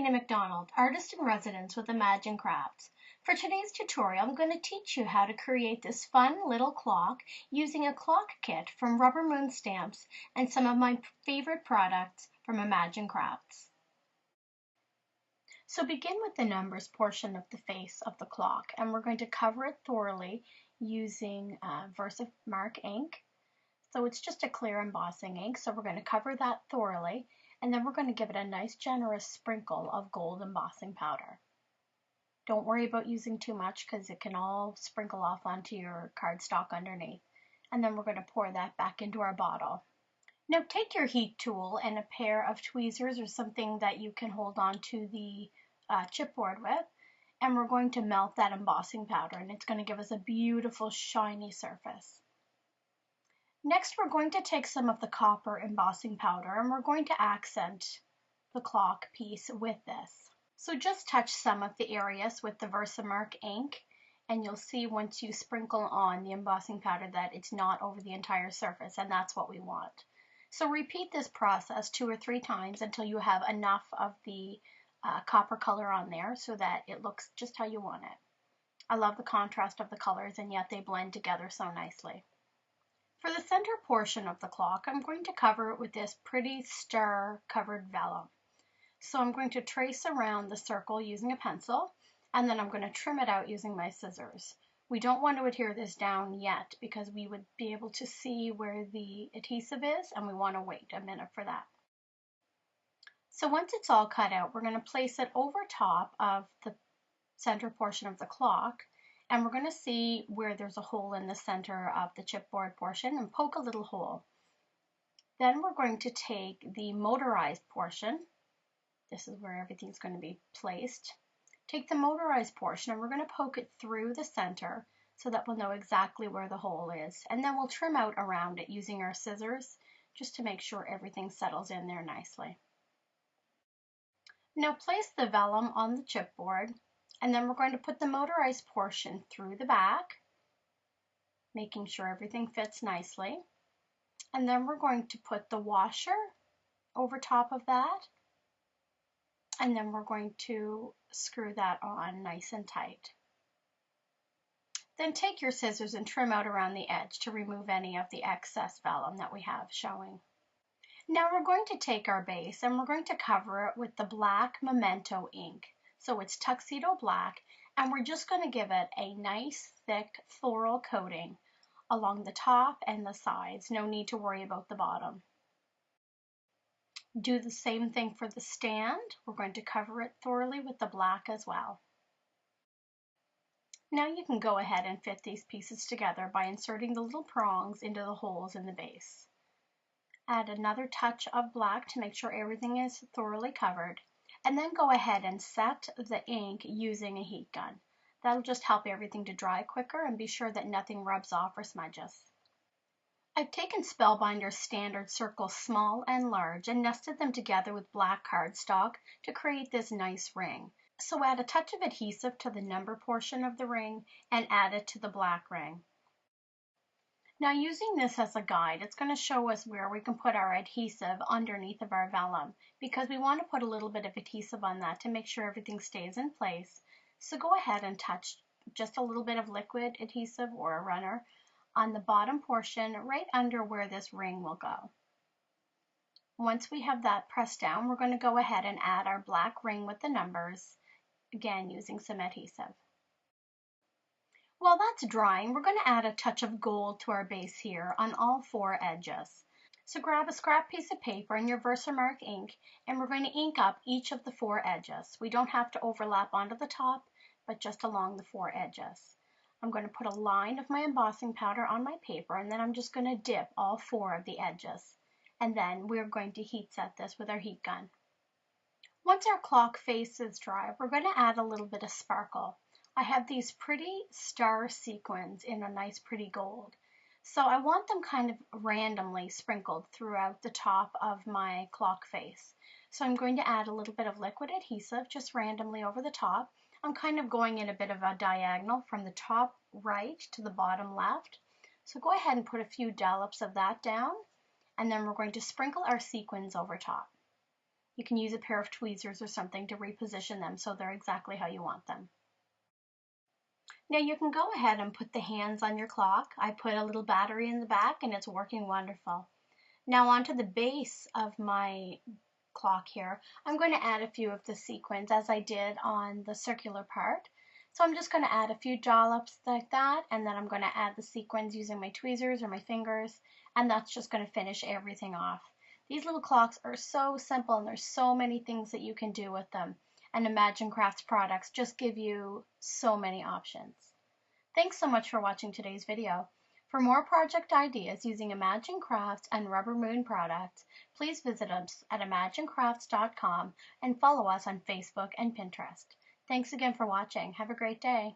Tina McDonald, artist in residence with Imagine Crafts. For today's tutorial, I'm going to teach you how to create this fun little clock using a clock kit from RubberMoon Stamps and some of my favorite products from Imagine Crafts. So begin with the numbers portion of the face of the clock, and we're going to cover it thoroughly using Versamark ink. So it's just a clear embossing ink, so we're going to cover that thoroughly. And then we're going to give it a nice generous sprinkle of gold embossing powder. Don't worry about using too much because it can all sprinkle off onto your cardstock underneath. And then we're going to pour that back into our bottle. Now take your heat tool and a pair of tweezers or something that you can hold on to the chipboard with, and we're going to melt that embossing powder, and it's going to give us a beautiful shiny surface. Next, we're going to take some of the copper embossing powder and we're going to accent the clock piece with this. So just touch some of the areas with the Versamark ink, and you'll see once you sprinkle on the embossing powder that it's not over the entire surface, and that's what we want. So repeat this process 2 or 3 times until you have enough of the copper color on there so that it looks just how you want it. I love the contrast of the colors, and yet they blend together so nicely. For the center portion of the clock, I'm going to cover it with this pretty star-covered vellum. So I'm going to trace around the circle using a pencil, and then I'm going to trim it out using my scissors. We don't want to adhere this down yet because we would be able to see where the adhesive is, and we want to wait a minute for that. So once it's all cut out, we're going to place it over top of the center portion of the clock. And we're going to see where there's a hole in the center of the chipboard portion and poke a little hole. Then we're going to take the motorized portion. This is where everything's going to be placed. Take the motorized portion and we're going to poke it through the center so that we'll know exactly where the hole is. And then we'll trim out around it using our scissors just to make sure everything settles in there nicely. Now place the vellum on the chipboard. And then we're going to put the motorized portion through the back, making sure everything fits nicely. And then we're going to put the washer over top of that. And then we're going to screw that on nice and tight. Then take your scissors and trim out around the edge to remove any of the excess vellum that we have showing. Now we're going to take our base and we're going to cover it with the black Memento ink. So it's tuxedo black, and we're just going to give it a nice thick floral coating along the top and the sides. No need to worry about the bottom. Do the same thing for the stand. We're going to cover it thoroughly with the black as well. Now you can go ahead and fit these pieces together by inserting the little prongs into the holes in the base. Add another touch of black to make sure everything is thoroughly covered. And then go ahead and set the ink using a heat gun. That'll just help everything to dry quicker and be sure that nothing rubs off or smudges. I've taken Spellbinder's standard circles small and large and nested them together with black cardstock to create this nice ring. So add a touch of adhesive to the number portion of the ring and add it to the black ring. Now using this as a guide, it's going to show us where we can put our adhesive underneath of our vellum because we want to put a little bit of adhesive on that to make sure everything stays in place. So go ahead and touch just a little bit of liquid adhesive or a runner on the bottom portion right under where this ring will go. Once we have that pressed down, we're going to go ahead and add our black ring with the numbers, again using some adhesive. While that's drying, we're going to add a touch of gold to our base here on all 4 edges. So grab a scrap piece of paper and your Versamark ink, and we're going to ink up each of the 4 edges. We don't have to overlap onto the top, but just along the 4 edges. I'm going to put a line of my embossing powder on my paper, and then I'm just going to dip all 4 of the edges. And then we're going to heat set this with our heat gun. Once our clock face is dry, we're going to add a little bit of sparkle. I have these pretty star sequins in a nice pretty gold. So I want them kind of randomly sprinkled throughout the top of my clock face. So I'm going to add a little bit of liquid adhesive just randomly over the top. I'm kind of going in a bit of a diagonal from the top right to the bottom left. So go ahead and put a few dollops of that down, and then we're going to sprinkle our sequins over top. You can use a pair of tweezers or something to reposition them so they're exactly how you want them. Now you can go ahead and put the hands on your clock. I put a little battery in the back and it's working wonderful. Now onto the base of my clock here, I'm going to add a few of the sequins as I did on the circular part. So I'm just going to add a few dollops like that, and then I'm going to add the sequins using my tweezers or my fingers, and that's just going to finish everything off. These little clocks are so simple and there's so many things that you can do with them, and Imagine Crafts products just give you so many options. Thanks so much for watching today's video. For more project ideas using Imagine Crafts and RubberMoon products, please visit us at imaginecrafts.com and follow us on Facebook and Pinterest. Thanks again for watching. Have a great day.